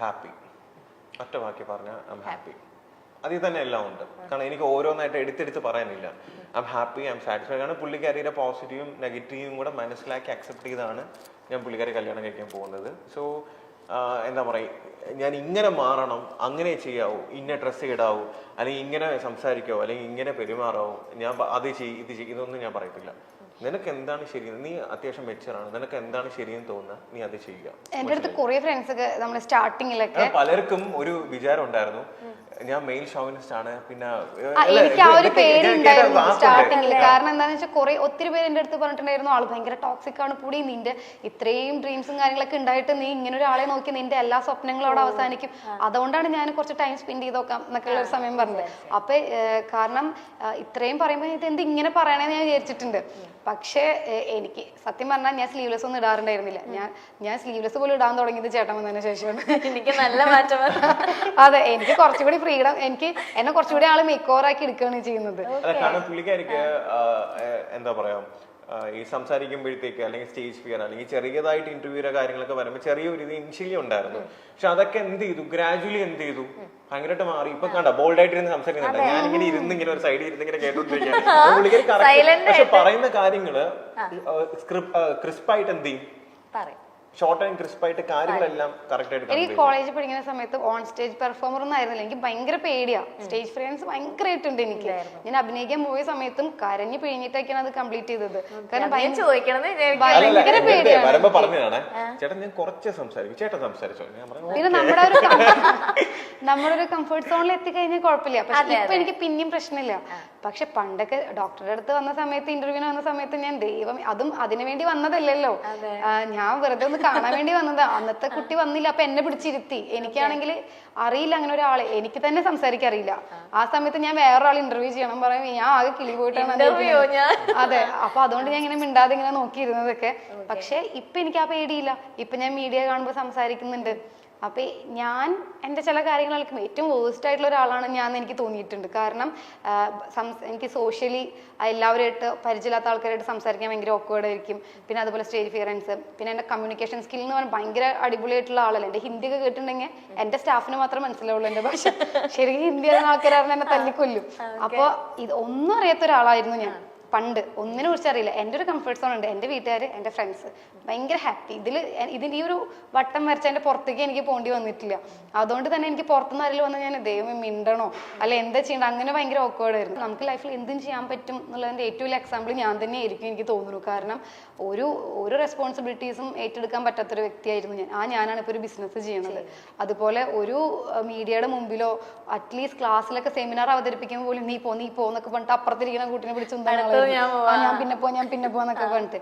Happy. ഒറ്റ വാക്കി പറഞ്ഞാൽ ഐ എം ഹാപ്പി. അതിൽ തന്നെ എല്ലാം ഉണ്ട്. കാരണം എനിക്ക് ഓരോന്നായിട്ട് എടുത്തെടുത്ത് പറയാനില്ല. I am happy, I M satisfied. കാരണം പുള്ളിക്കാരിയുടെ പോസിറ്റീവും നെഗറ്റീവും കൂടെ മനസ്സിലാക്കി അക്സെപ്റ്റ് ചെയ്താണ് ഞാൻ പുള്ളിക്കാരി കല്യാണം കഴിക്കാൻ പോകുന്നത്. സോ എന്താ പറയുക, ഞാൻ ഇങ്ങനെ മാറണം, അങ്ങനെ ചെയ്യാവൂ, ഇന്ന ഡ്രസ്സ് ഇടാവൂ, അല്ലെങ്കിൽ ഇങ്ങനെ സംസാരിക്കാവോ, അല്ലെങ്കിൽ ഇങ്ങനെ പെരുമാറാവോ, ഞാൻ അത് ഇതൊന്നും ഞാൻ പറയത്തില്ല. നിനക്ക് എന്താണ് ശരി, നീ അത്യാവശ്യം മെച്ചറാണ്, നിനക്ക് എന്താണ് ശരിയെന്ന് തോന്നുന്നത് നീ അത് ചെയ്യുക. എന്റെ അടുത്ത് കുറെ ഫ്രണ്ട്സ് ഒക്കെ നമ്മുടെ സ്റ്റാർട്ടിങ്ങിലൊക്കെ പലർക്കും ഒരു വിചാരം ഉണ്ടായിരുന്നു ഞാൻ മെയിൽ ഷോവിനിസ്റ്റ് ആണ്. പിന്നെ എനിക്ക് ആ ഒരു പേടി ഉണ്ടായിരുന്നു സ്റ്റാർട്ടിങ്ങിൽ. കാരണം എന്താണെന്ന് വെച്ചാൽ കുറെ ഒത്തിരി പേര് എന്റെ അടുത്ത് പറഞ്ഞിട്ടുണ്ടായിരുന്നു ആള് ഭയങ്കര ടോക്സിക് ആണ്, കൂടി നിന്റെ ഇത്രയും ഡ്രീംസും കാര്യങ്ങളൊക്കെ ഉണ്ടായിട്ട് നീ ഇങ്ങനെ ഒരാളെ നോക്കി നിന്റെ എല്ലാ സ്വപ്നങ്ങളും അവിടെ അവസാനിക്കും. അതുകൊണ്ടാണ് ഞാൻ കുറച്ച് ടൈം സ്പെൻഡ് ചെയ്ത് നോക്കാം എന്നൊക്കെ ഉള്ള ഒരു സമയം പറഞ്ഞത്. അപ്പൊ കാരണം ഇത്രയും പറയുമ്പോൾ ഇത് എന്ത് ഇങ്ങനെ പറയണേന്ന് ഞാൻ വിചാരിച്ചിട്ടുണ്ട്. പക്ഷേ എനിക്ക് സത്യം പറഞ്ഞാൽ ഞാൻ സ്ലീവ്ലെസ് ഒന്നും ഇടാറുണ്ടായിരുന്നില്ല. ഞാൻ സ്ലീവ്ലെസ് പോലും ഇടാൻ തുടങ്ങിയത് ചേട്ടൻ വന്നതിന് ശേഷമാണ്. എനിക്ക് നല്ല മാറ്റം. അതെ, എനിക്ക് കുറച്ചുകൂടി ഫ്രീഡം, എനിക്ക് എന്നെ കുറച്ചുകൂടി ആള് മേക്ക് ഓവർ ആക്കി എടുക്കുകയാണ് ചെയ്യുന്നത്. കാരണം പുള്ളിക്കാരിക്ക് എന്താ പറയാ, ഈ സംസാരിക്കുമ്പോഴത്തേക്ക് അല്ലെങ്കിൽ സ്റ്റേജ് ഫിയർ അല്ലെങ്കിൽ ചെറിയതായിട്ട് ഇന്റർവ്യൂയുടെ കാര്യങ്ങളൊക്കെ വരുമ്പോൾ ചെറിയൊരു ഇത് ഇനിഷ്യലി ഉണ്ടായിരുന്നു. പക്ഷെ അതൊക്കെ എന്ത് ചെയ്തു, ഗ്രാജുവലി എന്ത് ചെയ്തു, ഭയങ്കരമായിട്ട് മാറി. ഇപ്പൊ കണ്ട ബോൾഡായിട്ട് ഇരുന്ന് സംസാരിക്കുന്നുണ്ട്. ഞാനിങ്ങനെ ഇങ്ങനെ ഒരു സൈഡിൽ ഇരുന്ന് ഇങ്ങനെ കേട്ടോണ്ടിരിക്കുകയാണ്. പക്ഷെ പറയുന്ന കാര്യങ്ങള് ക്രിസ്പായിട്ട് എന്ത് ചെയ്യും, ഷോർട്ട് ആൻഡ് ക്രിസ്പായിട്ട് കാര്യങ്ങളെല്ലാം കറക്റ്റ് ആയിട്ട്. എനിക്ക് കോളേജിൽ പഠിക്കുന്ന സമയത്ത് ഓൺ സ്റ്റേജ് പെർഫോമർ ഒന്നും ആയിരുന്നില്ല. എനിക്ക് ഭയങ്കര പേടിയാ. സ്റ്റേജ് ഫ്രണ്ട്സ് ഭയങ്കരമായിട്ടുണ്ട് എനിക്ക്. ഞാൻ അഭിനയിക്കാൻ പോയ സമയത്തും കരഞ്ഞു പിഴിഞ്ഞിട്ടൊക്കെയാണ് അത് കംപ്ലീറ്റ് ചെയ്തത്. കാരണം ഭയങ്കര പേടിയാണ്. വരുമ്പോ പറഞ്ഞതാണ് ചേട്ടൻ ഞാൻ കുറച്ച് സംസാരിക്കും, ചേട്ടൻ സംസാരിച്ചോ. പിന്നെ നമ്മുടെ ഒരു കംഫർട്ട് സോണിൽ എത്തിക്കഴിഞ്ഞാൽ കുഴപ്പമില്ല. പക്ഷെ ഇപ്പൊ എനിക്ക് പിന്നെയും പ്രശ്നമില്ല. പക്ഷെ പണ്ടൊക്കെ ഡോക്ടറുടെ അടുത്ത് വന്ന സമയത്ത്, ഇന്റർവ്യൂവിന് വന്ന സമയത്ത് ഞാൻ ദൈവം, അതും അതിനു വേണ്ടി വന്നതല്ലല്ലോ, ഞാൻ വെറുതെ ഒന്ന് കാണാൻ വേണ്ടി വന്നത്. അന്നത്തെ കുട്ടി വന്നില്ല, അപ്പൊ എന്നെ പിടിച്ചിരുത്തി. എനിക്കാണെങ്കിൽ അറിയില്ല അങ്ങനെ ഒരാളെ, എനിക്ക് തന്നെ സംസാരിക്കാൻ അറിയില്ല. ആ സമയത്ത് ഞാൻ വേറൊരാൾ ഇന്റർവ്യൂ ചെയ്യണം പറയുമ്പോൾ ഞാൻ ആകെ കിളി പോയിട്ടാണ്. അതെ, അപ്പൊ അതുകൊണ്ട് ഞാൻ ഇങ്ങനെ മിണ്ടാതെ ഇങ്ങനെ നോക്കിയിരുന്നതൊക്കെ. പക്ഷെ ഇപ്പൊ എനിക്ക് ആ പേടിയില്ല. ഇപ്പൊ ഞാൻ മീഡിയ കാണുമ്പോൾ സംസാരിക്കുന്നുണ്ട്. അപ്പൊ ഞാൻ എൻ്റെ ചില കാര്യങ്ങളൊക്കെ ഏറ്റവും വേസ്റ്റ് ആയിട്ടുള്ള ഒരാളാണ് ഞാൻ എനിക്ക് തോന്നിയിട്ടുണ്ട്. കാരണം എനിക്ക് സോഷ്യലി എല്ലാവരുമായിട്ട് പരിചയമില്ലാത്ത ആൾക്കാരായിട്ട് സംസാരിക്കാൻ ഭയങ്കര ഓക്വേർഡ് ആയിരിക്കും. പിന്നെ അതുപോലെ സ്റ്റേജ് ഫിയറൻസ്, പിന്നെ എൻ്റെ കമ്മ്യൂണിക്കേഷൻ സ്കിൽ എന്ന് പറഞ്ഞാൽ ഭയങ്കര അടിപൊളിയായിട്ടുള്ള ആളല്ല. എൻ്റെ ഹിന്ദി ഒക്കെ കേട്ടിട്ടുണ്ടെങ്കിൽ എൻ്റെ സ്റ്റാഫിന് മാത്രം മനസ്സിലാവുള്ളൂ എൻ്റെ ഭാഷ. ശരിക്കും ഹിന്ദി അറിയുന്ന ആൾക്കാരാണ് എന്നെ തല്ലിക്കൊല്ലും. അപ്പോൾ ഇത് ഒന്നും അറിയാത്ത ഒരാളായിരുന്നു ഞാൻ പണ്ട്. ഒന്നിനെ കുറിച്ച് അറിയില്ല. എൻ്റെ ഒരു കംഫർട്ട് സോൺ ഉണ്ട്. എൻ്റെ വീട്ടുകാർ, എൻ്റെ ഫ്രണ്ട്സ് ഭയങ്കര ഹാപ്പി. ഇതിൻ്റെ ഈ ഒരു വട്ടം വരച്ച എൻ്റെ പുറത്തേക്ക് എനിക്ക് പോകേണ്ടി വന്നിട്ടില്ല. അതുകൊണ്ട് തന്നെ എനിക്ക് പുറത്തുനിന്ന് ആരെങ്കിലും വന്നാൽ ഞാൻ ദൈവം മിണ്ടണോ അല്ല എന്താ ചെയ്യണ്ട, അങ്ങനെ ഭയങ്കര ഓക്വേർഡായിരുന്നു. നമുക്ക് ലൈഫിൽ എന്തും ചെയ്യാൻ പറ്റും എന്നുള്ളതിൻ്റെ ഏറ്റവും വലിയ എക്സാമ്പിൾ ഞാൻ തന്നെ ആയിരിക്കും എനിക്ക് തോന്നുന്നു. കാരണം ഒരു റെസ്പോൺസിബിലിറ്റീസും ഏറ്റെടുക്കാൻ പറ്റാത്തൊരു വ്യക്തിയായിരുന്നു ഞാൻ. ഞാനാണ് ഇപ്പോൾ ഒരു ബിസിനസ് ചെയ്യണത്. അതുപോലെ ഒരു മീഡിയയുടെ മുമ്പിലോ അറ്റ്ലീസ്റ്റ് ക്ലാസ്സിലൊക്കെ സെമിനാർ അവതരിപ്പിക്കുമ്പോൾ പോലും നീ പോ എന്നൊക്കെ പറഞ്ഞിട്ട് അപ്പുറത്തിരിക്കുന്ന കുട്ടിനെ പിടിച്ച് ഞാൻ പിന്നെ പോന്നൊക്കെ പറഞ്ഞിട്ട്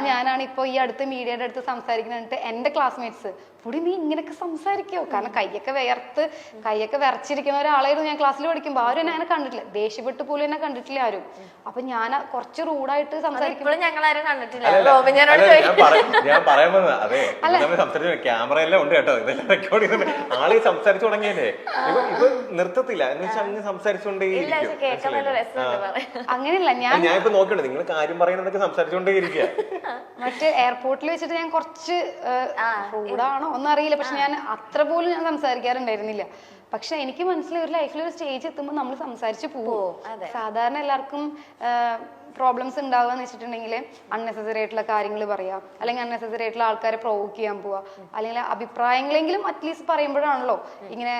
ഞാനാണ് ഇപ്പൊ ഈ അടുത്ത് മീഡിയയുടെ അടുത്ത് സംസാരിക്കുന്നിട്ട് എന്റെ ക്ലാസ്മേറ്റ്സ് പൊടി നീ ഇങ്ങനെയൊക്കെ സംസാരിക്കോ. കാരണം കൈയൊക്കെ വിറച്ചിരിക്കുന്ന ഒരാളായിരുന്നു ഞാൻ ക്ലാസ്സിൽ പഠിക്കുമ്പോൾ. ആരും എന്നെ അങ്ങനെ കണ്ടിട്ടില്ല, ദേഷ്യപ്പെട്ട് പോലും എന്നെ കണ്ടിട്ടില്ല ആരും. അപ്പൊ ഞാൻ കുറച്ച് റൂഡായിട്ട് സംസാരിക്കുമ്പോൾ ഞങ്ങളാരും കണ്ടിട്ടില്ല. ഞാൻ പറയാൻ വന്നത് അതെ, ക്യാമറ എല്ലാം ഉണ്ട് കേട്ടോ, ഇതെല്ലാം റെക്കോർഡ് ചെയ്യുന്നുണ്ട്. ആള് സംസാരിച്ചു തുടങ്ങിയല്ലേ, ഇപ്പൊ നിർത്തത്തില്ല എന്ന് വെച്ചാൽ അങ്ങ് സംസാരിച്ചുകൊണ്ടേ അങ്ങനെയല്ല. ഞാൻ ഇപ്പൊ നോക്കണ്ട നിങ്ങൾ കാര്യം പറയുന്നതൊക്കെ സംസാരിച്ചുകൊണ്ടേ ഇരിക്കുക. മറ്റേ എയർപോർട്ടിൽ വെച്ചിട്ട് ഞാൻ കുറച്ച് റൂഡാണോ ഒന്നും അറിയില്ല, പക്ഷെ ഞാൻ അത്ര പോലും ഞാൻ സംസാരിക്കാറുണ്ടായിരുന്നില്ല. പക്ഷെ എനിക്ക് മനസ്സിലായി ഒരു ലൈഫിൽ ഒരു സ്റ്റേജ് എത്തുമ്പോൾ നമ്മൾ സംസാരിച്ച് പോവും. സാധാരണ എല്ലാവർക്കും പ്രോബ്ലംസ് ഉണ്ടാവുക എന്ന് വെച്ചിട്ടുണ്ടെങ്കിൽ അൺനെസസറി ആയിട്ടുള്ള കാര്യങ്ങൾ പറയാം, അല്ലെങ്കിൽ അൺനെസസറി ആയിട്ടുള്ള ആൾക്കാരെ പ്രൊവോക്ക് ചെയ്യാൻ പോവുക, അല്ലെങ്കിൽ അഭിപ്രായങ്ങളെങ്കിലും അറ്റ്ലീസ്റ്റ് പറയുമ്പോഴാണല്ലോ ഇങ്ങനെ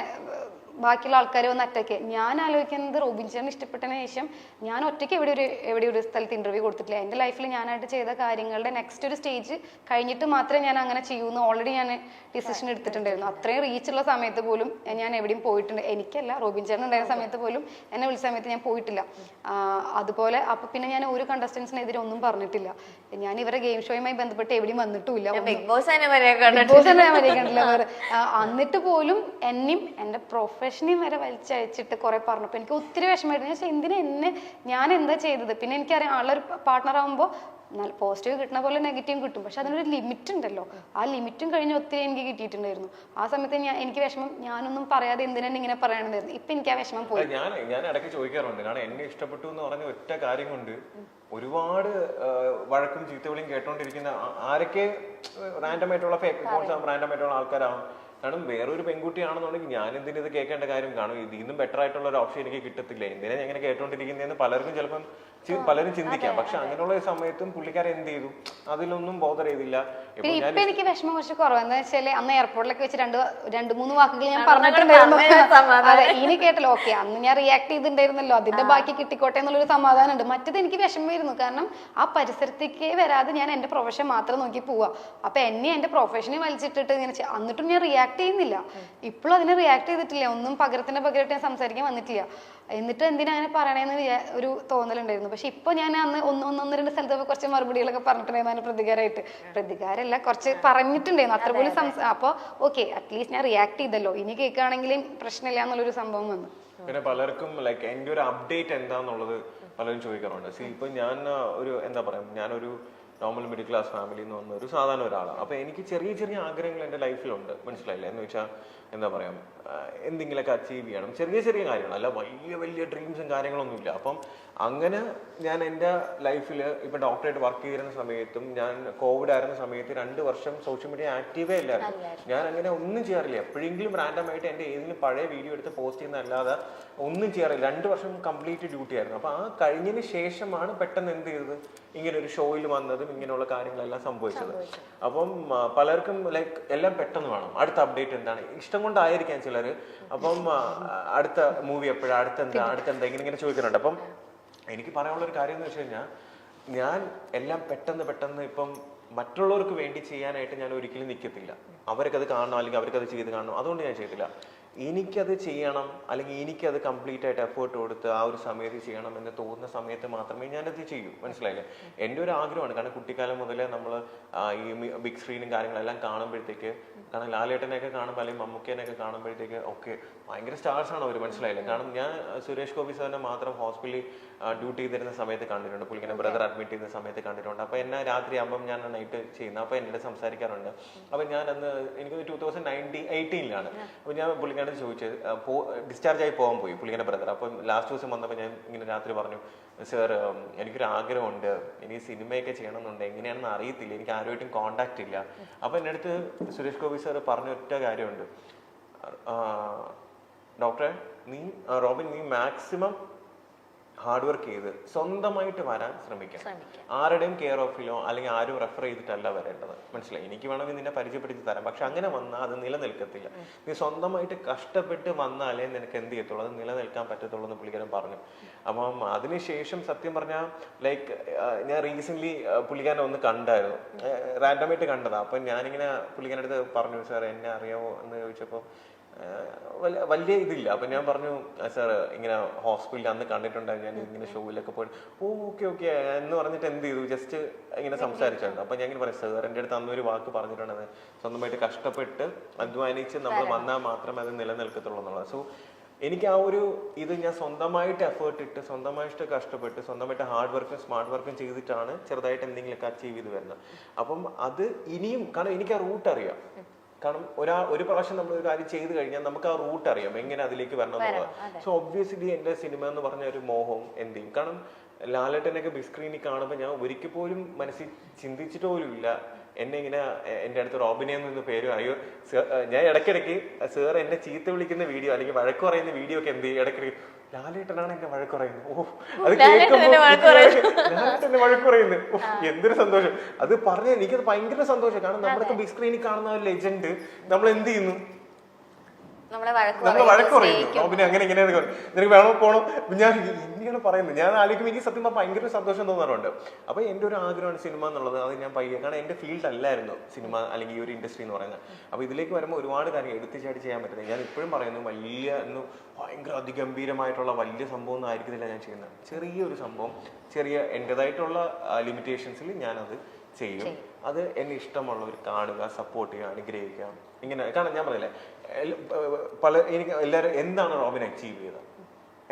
ബാക്കിയുള്ള ആൾക്കാർ വന്ന് അറ്റാക്ക്. ഞാൻ ആലോചിക്കുന്നത് റോബിൻ ചേട്ടന് ഇഷ്ടപ്പെട്ടതിന് ശേഷം ഞാൻ ഒറ്റയ്ക്ക് എവിടെ ഒരു സ്ഥലത്ത് ഇന്റർവ്യൂ കൊടുത്തിട്ടില്ല. എൻ്റെ ലൈഫിൽ ഞാനായിട്ട് ചെയ്ത കാര്യങ്ങളുടെ നെക്സ്റ്റ് ഒരു സ്റ്റേജ് കഴിഞ്ഞിട്ട് മാത്രമേ ഞാൻ അങ്ങനെ ചെയ്യൂന്ന് ഓൾറെഡി ഞാൻ ഡിസിഷൻ എടുത്തിട്ടുണ്ടായിരുന്നു. അത്രയും റീച്ചുള്ള സമയത്ത് പോലും ഞാൻ എവിടെയും പോയിട്ടുണ്ട്. എനിക്കല്ല, റോബിൻ ചേട്ടൻ ഉണ്ടായിരുന്ന സമയത്ത് പോലും എന്നെ വിളിച്ച സമയത്ത് ഞാൻ പോയിട്ടില്ല. അതുപോലെ അപ്പൊ പിന്നെ ഞാൻ ഒരു കണ്ടസ്റ്റൻസിനെതിരെ ഒന്നും പറഞ്ഞിട്ടില്ല. ഞാൻ ഇവരെ ഗെയിം ഷോയുമായി ബന്ധപ്പെട്ട് എവിടെയും വന്നിട്ടുമില്ല. ബിഗ് ബോസ് തന്നെ വരെ കണ്ടിട്ടില്ല. എന്നിട്ട് പോലും എന്നെയും എൻ്റെ പ്രൊഫഷനെയും വരെ വലിച്ചയച്ചിട്ട് കുറെ പറഞ്ഞപ്പോൾ എനിക്ക് ഒത്തിരി വിഷമമായിരുന്നു. ഞാൻ എന്തിനാ ഞാൻ എന്താ ചെയ്തത്? പിന്നെ എനിക്കറിയാം ആളൊരു പാർട്ട്ണർ ആകുമ്പോൾ നല്ല പോസിറ്റീവ് കിട്ടുന്ന പോലെ നെഗറ്റീവ് കിട്ടും. പക്ഷെ അതിനൊരു ലിമിറ്റ് ഉണ്ടല്ലോ. ആ ലിമിറ്റും കഴിഞ്ഞ് ഒത്തിരി എനിക്ക് കിട്ടിയിട്ടുണ്ടായിരുന്നു. ആ സമയത്ത് എനിക്ക് വിഷമം, ഞാനൊന്നും പറയാതെ എന്തിനാണ് ഇങ്ങനെ പറയണതായിരുന്നു. ഇപ്പൊ എനിക്ക് ആ വിഷമം പോയി. ഞാൻ ഇടയ്ക്ക് ചോദിക്കാറുണ്ട്, കാരണം എന്നെ ഇഷ്ടപ്പെട്ടു എന്ന് പറഞ്ഞ ഒറ്റ കാര്യം കൊണ്ട് ഒരുപാട് വഴക്കും ചീത്തവിളിയും കേട്ടോണ്ടിരിക്കുന്ന ആരൊക്കെ റാൻഡം ആയിട്ടുള്ള ഫേക്ക് അക്കൗണ്ട്സ് റാൻഡം ആയിട്ടുള്ള ആൾക്കാരാവും കാരണം വേറൊരു പെൺകുട്ടിയാണെന്നുണ്ടെങ്കിൽ ഞാൻ എന്തിനും ഇത് കേൾക്കേണ്ട കാര്യം കാണും, ഇതിന്നും ബെറ്റർ ആയിട്ടുള്ള ഒരു ഓപ്ഷൻ എനിക്ക് കിട്ടത്തില്ല, എന്തിനാ ഞാൻ ഇങ്ങനെ കേട്ടോണ്ടിരിക്കുന്നതെന്ന് പലർക്കും ചിലപ്പം പലരും ചിന്തിക്കാം. പക്ഷെ അങ്ങനെയുള്ള സമയത്തും പുള്ളിക്കാരൻ എന്ത് ചെയ്തു, അതിലൊന്നും ബോധർ ചെയ്തില്ല. ഇപ്പൊ എനിക്ക് വിഷമം കുറച്ച് കുറവ് എന്താ വെച്ചാല് അന്ന് എയർപോർട്ടിലൊക്കെ വെച്ച് രണ്ട് മൂന്ന് വാക്കുകൾ ഞാൻ പറഞ്ഞിട്ടുണ്ടായിരുന്നു. അതെ, ഇനി കേട്ടല്ലോ, ഓക്കെ അന്ന് ഞാൻ റിയാക്ട് ചെയ്തിട്ടുണ്ടായിരുന്നല്ലോ, അതിന്റെ ബാക്കി കിട്ടിക്കോട്ടെ എന്നുള്ളൊരു സമാധാനം ഉണ്ട്. മറ്റത് എനിക്ക് വിഷമമായിരുന്നു, കാരണം ആ പരിസരത്തേക്ക് വരാതെ ഞാൻ എന്റെ പ്രൊഫഷൻ മാത്രം നോക്കി പോവാ. അപ്പൊ എന്നെ എന്റെ പ്രൊഫഷനെ വലിച്ചിട്ടിട്ട് ഇങ്ങനെ എന്നിട്ടും ഞാൻ റിയാക്ട് ചെയ്യുന്നില്ല. ഇപ്പോഴും അതിനെ റിയാക്ട് ചെയ്തിട്ടില്ല, ഒന്നും പകരമായിട്ട് ഞാൻ സംസാരിക്കാൻ വന്നിട്ടില്ല. എന്നിട്ട് എന്തിനാ അങ്ങനെ പറയണേന്ന് ഒരു തോന്നലുണ്ടായിരുന്നു. പക്ഷെ ഇപ്പൊ ഞാൻ അന്ന് ഒന്ന് രണ്ട് സ്ഥലത്ത് കുറച്ച് മറുപടികളൊക്കെ പറഞ്ഞിട്ടുണ്ടായിരുന്നു പ്രതികാരമായിട്ട്. പ്രതികാരമല്ല, കുറച്ച് പറഞ്ഞിട്ടുണ്ടായിരുന്നു അത്ര പോലും. അപ്പൊ ഓക്കെ, അറ്റ്ലീസ്റ്റ് ഞാൻ റിയാക്ട് ചെയ്തല്ലോ, ഇനി കേൾക്കുകയാണെങ്കിലും പ്രശ്നമില്ല എന്നുള്ളൊരു സംഭവം വന്നു. പിന്നെ പലർക്കും ലൈക്ക് എൻ്റെ ഒരു അപ്ഡേറ്റ് എന്താന്നുള്ളത് പലരും ചോദിക്കാറുണ്ട്. സി ഇപ്പൊ ഞാൻ ഒരു എന്താ പറയാ, ഞാനൊരു നോർമൽ മിഡിൽ ക്ലാസ് ഫാമിലിയിൽ നിന്ന് വന്ന ഒരു സാധാരണ ഒരാളാണ്. അപ്പൊ എനിക്ക് ചെറിയ ചെറിയ ആഗ്രഹങ്ങൾ എൻ്റെ ലൈഫിലുണ്ട്, മനസ്സിലായില്ലേ? എന്ന് വെച്ചാൽ എന്താ പറയാ, എന്തെങ്കിലുമൊക്കെ അച്ചീവ് ചെയ്യണം, ചെറിയ ചെറിയ കാര്യങ്ങൾ, അല്ല വലിയ വലിയ ഡ്രീംസും കാര്യങ്ങളൊന്നുമില്ല. അപ്പം അങ്ങനെ ഞാൻ എൻ്റെ ലൈഫിൽ ഇപ്പം ഡോക്ടറായിട്ട് വർക്ക് ചെയ്തിരുന്ന സമയത്തും ഞാൻ കോവിഡ് ആയിരുന്ന സമയത്ത് 2 വർഷം സോഷ്യൽ മീഡിയ ആക്റ്റീവേ ഇല്ലായിരുന്നു. ഞാൻ അങ്ങനെ ഒന്നും ചെയ്യാറില്ല. എപ്പോഴെങ്കിലും റാൻഡമായിട്ട് എൻ്റെ ഏതെങ്കിലും പഴയ വീഡിയോ എടുത്ത് പോസ്റ്റ് ചെയ്യുന്നതല്ലാതെ ഒന്നും ചെയ്യാറില്ല. 2 വർഷം കംപ്ലീറ്റ് ഡ്യൂട്ടി ആയിരുന്നു. അപ്പോൾ ആ കഴിഞ്ഞതിന് ശേഷമാണ് പെട്ടെന്ന് എന്ത് ചെയ്തത്, ഇങ്ങനെ ഒരു ഷോയിൽ വന്നതും ഇങ്ങനെയുള്ള കാര്യങ്ങളെല്ലാം സംഭവിച്ചത്. അപ്പം പലർക്കും ലൈക്ക് എല്ലാം പെട്ടെന്ന് വേണം, അടുത്ത അപ്ഡേറ്റ് എന്താണ്, ഇഷ്ടം കൊണ്ടായിരിക്കാം ചിലർ. അപ്പം അടുത്ത മൂവി എപ്പോഴാണ്, അടുത്തെന്താ ഇങ്ങനെ ചോദിക്കുന്നുണ്ട്. അപ്പം എനിക്ക് പറയാനുള്ളൊരു കാര്യം എന്ന് വെച്ച് കഴിഞ്ഞാൽ, ഞാൻ എല്ലാം പെട്ടെന്ന് ഇപ്പം മറ്റുള്ളവർക്ക് വേണ്ടി ചെയ്യാനായിട്ട് ഞാൻ ഒരിക്കലും നിൽക്കത്തില്ല. അവർക്കത് കാണണം, അല്ലെങ്കിൽ അവർക്കത് ചെയ്ത് കാണണം, അതുകൊണ്ട് ഞാൻ ചെയ്തില്ല. എനിക്കത് ചെയ്യണം, അല്ലെങ്കിൽ എനിക്കത് കംപ്ലീറ്റ് ആയിട്ട് എഫേർട്ട് കൊടുത്ത് ആ ഒരു സമയത്ത് ചെയ്യണം എന്ന് തോന്നുന്ന സമയത്ത് മാത്രമേ ഞാനത് ചെയ്യൂ, മനസ്സിലായില്ലേ? എൻ്റെ ഒരു ആഗ്രഹമാണ്. കാരണം കുട്ടിക്കാലം മുതലേ നമ്മൾ ഈ ബിഗ് സ്ക്രീനും കാര്യങ്ങളെല്ലാം കാണുമ്പോഴത്തേക്ക്, കാരണം ലാലേട്ടനെയൊക്കെ കാണുമ്പോൾ അല്ലെങ്കിൽ മമ്മൂക്കേനെയൊക്കെ കാണുമ്പോഴത്തേക്ക് ഒക്കെ ഭയങ്കര സ്റ്റാർസാണ് അവർ, മനസ്സിലായില്ലേ? കാരണം ഞാൻ സുരേഷ് ഗോപി സാറിനെ മാത്രം ഹോസ്പിറ്റലിൽ ഡ്യൂട്ടി ചെയ്തിരുന്ന സമയത്ത് കണ്ടിട്ടുണ്ട്, പുള്ളിങ്ങനെ ബ്രദർ അഡ്മിറ്റ് ചെയ്യുന്ന സമയത്ത് കണ്ടിട്ടുണ്ട്. അപ്പോൾ എന്നെ രാത്രി ആകുമ്പം ഞാൻ നൈറ്റ് ചെയ്യുന്നത്, അപ്പോൾ എന്നോട് സംസാരിക്കാറുണ്ട്. അപ്പം ഞാൻ അന്ന് എനിക്ക് 2018 അപ്പോൾ ഞാൻ പുള്ളിക്കാരൻ ചോദിച്ചത്, ഡിസ്ചാർജ് ആയി പോകാൻ പോയി പുള്ളിക്കാരൻ്റെ ബ്രദർ. അപ്പം ലാസ്റ്റ് ദിവസം വന്നപ്പോൾ ഞാൻ ഇങ്ങനെ രാത്രി പറഞ്ഞു, സാർ എനിക്കൊരു ആഗ്രഹമുണ്ട്, ഇനി സിനിമയൊക്കെ ചെയ്യണമെന്നുണ്ട്, എങ്ങനെയാണെന്ന് അറിയത്തില്ല, എനിക്ക് ആരുമായിട്ടും കോണ്ടാക്ട് ഇല്ല. അപ്പം എൻ്റെ അടുത്ത് സുരേഷ് ഗോപി സാർ പറഞ്ഞ ഒറ്റ കാര്യമുണ്ട്, ഡോക്ടറെ റോബിൻ നീ മാക്സിമം ഹാർഡ് വർക്ക് ചെയ്ത് സ്വന്തമായിട്ട് വരാൻ ശ്രമിക്കാം. ആരുടെയും കെയർ ഓഫിലോ അല്ലെങ്കിൽ ആരും റെഫർ ചെയ്തിട്ടല്ല വരേണ്ടത്, മനസ്സിലായി? എനിക്ക് വേണമെങ്കിൽ നിന്നെ പരിചയപ്പെടുത്തി തരാം, പക്ഷെ അങ്ങനെ വന്നാൽ അത് നിലനിൽക്കത്തില്ല. നീ സ്വന്തമായിട്ട് കഷ്ടപ്പെട്ട് വന്നാലേ നിനക്ക് എന്ത് ചെയ്യത്തുള്ളൂ, അത് നിലനിൽക്കാൻ പറ്റത്തുള്ളൂ എന്ന് പുള്ളിക്കാരൻ പറഞ്ഞു. അപ്പം അതിനുശേഷം സത്യം പറഞ്ഞാൽ ലൈക്ക് ഞാൻ റീസെന്റ് പുള്ളിക്കാരനെ ഒന്ന് കണ്ടായിരുന്നു, റാൻഡമായിട്ട് കണ്ടതാണ്. അപ്പം ഞാനിങ്ങനെ പുള്ളിക്കാരൻ്റെ അടുത്ത് പറഞ്ഞു, സാർ എന്നെ അറിയാമോ എന്ന് ചോദിച്ചപ്പോൾ വലിയ ഇതില്ല. അപ്പം ഞാൻ പറഞ്ഞു, സാർ ഇങ്ങനെ ഹോസ്പിറ്റലിൽ അന്ന് കണ്ടിട്ടുണ്ടായിരുന്നു, ഞാൻ ഇങ്ങനെ ഷോയിലൊക്കെ പോയി, ഓക്കെ എന്ന് പറഞ്ഞിട്ട് എന്ത് ചെയ്തു, ജസ്റ്റ് ഇങ്ങനെ സംസാരിച്ചായിരുന്നു. അപ്പം ഞാൻ ഇങ്ങനെ പറയും, സാർ എൻ്റെ അടുത്ത് അന്നൊരു വാക്ക് പറഞ്ഞിട്ടുണ്ടെന്ന്, സ്വന്തമായിട്ട് കഷ്ടപ്പെട്ട് അധ്വാനിച്ച് നമ്മൾ വന്നാൽ മാത്രമേ അത് നിലനിൽക്കത്തുള്ളൂ എന്നുള്ളത്. സോ എനിക്ക് ആ ഒരു ഇത് ഞാൻ സ്വന്തമായിട്ട് എഫേർട്ട് ഇട്ട്, സ്വന്തമായിട്ട് കഷ്ടപ്പെട്ട്, സ്വന്തമായിട്ട് ഹാർഡ് വർക്കും സ്മാർട്ട് വർക്കും ചെയ്തിട്ടാണ് ചെറുതായിട്ട് എന്തെങ്കിലുമൊക്കെ അച്ചീവ് ചെയ്ത് വരുന്നത്. അപ്പം അത് ഇനിയും, കാരണം എനിക്ക് ആ റൂട്ട് അറിയാം. കാരണം ഒരു പ്രാവശ്യം നമ്മൾ ഒരു കാര്യം ചെയ്ത് കഴിഞ്ഞാൽ നമുക്ക് ആ റൂട്ട് അറിയാം, എങ്ങനെ അതിലേക്ക് വരണം എന്നുള്ളത്. സോ ഒബ്വിയസ്ലി എൻ്റെ സിനിമ എന്ന് പറഞ്ഞ ഒരു മോഹവും എന്ത് ചെയ്യും, കാരണം ലാലേട്ടനൊക്കെ ബിഗ് സ്ക്രീനിൽ കാണുമ്പോൾ ഞാൻ ഒരിക്കൽ പോലും മനസ്സിൽ ചിന്തിച്ചിട്ട് പോലും ഇല്ല എന്നെ ഇങ്ങനെ എൻ്റെ അടുത്ത് റോബിനെ എന്ന് പേര് അറിയോ. ഞാൻ ഇടയ്ക്കിടയ്ക്ക് സാർ എന്നെ ചീത്ത വിളിക്കുന്ന വീഡിയോ അല്ലെങ്കിൽ വഴക്ക് പറയുന്ന വീഡിയോ ഒക്കെ എന്ത് ചെയ്യും, ഇടയ്ക്കിടയ്ക്ക് ലാലേട്ടനാണ് എന്നെ വഴക്ക് പറയുന്നത്. ഓ അത് കേൾക്കുമ്പോൾ ലാലേട്ടന്റെ വഴക്ക് പറയുന്നത്, എന്തൊരു സന്തോഷം. അത് പറഞ്ഞ എനിക്കത് ഭയങ്കര സന്തോഷം. കാരണം നമ്മളൊക്കെ ബിഗ് സ്ക്രീനിൽ കാണുന്ന ഒരു ലെജൻഡ് നമ്മൾ എന്ത് ചെയ്യുന്നു, നമ്മളെ വഴക്ക് പറയുന്നു, റോബിനെ അങ്ങനെ ഇങ്ങനെയാണ്, നിനക്ക് വേണോ പോണോ, ഞാൻ ഇങ്ങനെയാണ് പറയുന്നത്. ഞാൻ ആലോചിക്കുമ്പോൾ എനിക്ക് സത്യം ഭയങ്കര സന്തോഷം തോന്നാറുണ്ട്. അപ്പൊ എൻ്റെ ഒരു ആഗ്രഹമാണ് സിനിമ എന്നുള്ളത്. അത് ഞാൻ കാരണം എൻ്റെ ഫീൽഡ് അല്ലായിരുന്നു സിനിമ അല്ലെങ്കിൽ ഈ ഒരു ഇൻഡസ്ട്രി എന്ന് പറയുന്നത്. അപ്പൊ ഇതിലേക്ക് വരുമ്പോൾ ഒരുപാട് കാര്യം എടുത്തുചാടി ചെയ്യാൻ പറ്റുന്നത്. ഞാൻ ഇപ്പോഴും പറയുന്നു, ഭയങ്കര അതിഗംഭീരമായിട്ടുള്ള വലിയ സംഭവം ഒന്നും ആയിരിക്കുന്നില്ല ഞാൻ ചെയ്യുന്നത്. ചെറിയൊരു സംഭവം, ചെറിയ എൻ്റെതായിട്ടുള്ള ലിമിറ്റേഷൻസിൽ ഞാനത് ചെയ്യും. അത് എന്നെ ഇഷ്ടമുള്ളവർ കാണുക, സപ്പോർട്ട് ചെയ്യുക, അനുഗ്രഹിക്കുക. ഇങ്ങനെ കാരണം ഞാൻ പറയില്ലേ, എനിക്ക് എല്ലാവരും എന്താണ് റോബിൻ അച്ചീവ് ചെയ്തത്,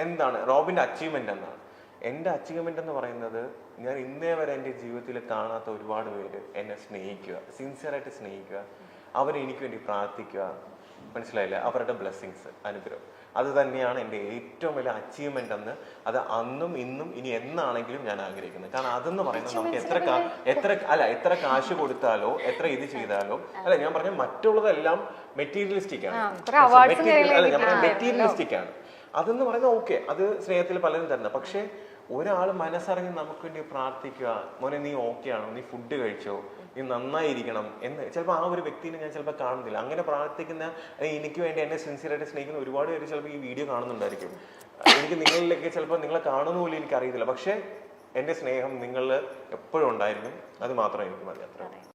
എന്താണ് റോബിൻ്റെ അച്ചീവ്മെന്റ് എന്നാണ്. എൻ്റെ അച്ചീവ്മെന്റ് എന്ന് പറയുന്നത്, ഞാൻ ഇന്നേ വരെ എൻ്റെ ജീവിതത്തിൽ കാണാത്ത ഒരുപാട് പേര് എന്നെ സ്നേഹിക്കുക, സിൻസിയറായിട്ട് സ്നേഹിക്കുക, അവരെനിക്ക് വേണ്ടി പ്രാർത്ഥിക്കുക, മനസ്സിലായില്ലേ? അവരുടെ ബ്ലെസ്സിങ്സ്, അനുഗ്രഹം, അത് തന്നെയാണ് എൻ്റെ ഏറ്റവും വലിയ അച്ചീവ്മെന്റ് എന്ന്. അത് അന്നും ഇന്നും ഇനി എന്നാണെങ്കിലും ഞാൻ ആഗ്രഹിക്കുന്നത്. കാരണം അതെന്ന് പറയുന്നത് നമുക്ക് എത്ര കാശ് കൊടുത്താലോ എത്ര ഇത് ചെയ്താലോ, അല്ല ഞാൻ പറഞ്ഞ മറ്റുള്ളതെല്ലാം മെറ്റീരിയലിസ്റ്റിക് ആണ്. അല്ല ഞാൻ പറഞ്ഞ മെറ്റീരിയലിസ്റ്റിക് ആണ്. അതെന്ന് പറയുന്നത് ഓക്കെ, അത് സ്നേഹത്തിൽ പലരും തരുന്നത്. പക്ഷെ ഒരാൾ മനസ്സറിഞ്ഞ് നമുക്ക് വേണ്ടി പ്രാർത്ഥിക്കുക, മോനെ നീ ഓക്കെ ആണോ, നീ ഫുഡ് കഴിച്ചോ, നീ നന്നായിരിക്കണം എന്ന് ചിലപ്പോൾ ആ ഒരു വ്യക്തിനെ ഞാൻ ചിലപ്പോൾ കാണുന്നില്ല. അങ്ങനെ പ്രാർത്ഥിക്കുന്ന, എനിക്ക് വേണ്ടി എന്നെ സിൻസിയറായിട്ട് സ്നേഹിക്കുന്ന ഒരുപാട് പേര് ചിലപ്പോൾ ഈ വീഡിയോ കാണുന്നുണ്ടായിരിക്കും. എനിക്ക് നിങ്ങളിലൊക്കെ ചിലപ്പോൾ നിങ്ങളെ കാണുന്ന പോലും എനിക്ക് അറിയത്തില്ല. പക്ഷെ എൻ്റെ സ്നേഹം നിങ്ങളിൽ എപ്പോഴും ഉണ്ടായിരിക്കും. അത് മാത്രമേ എനിക്ക് മതി. അത്ര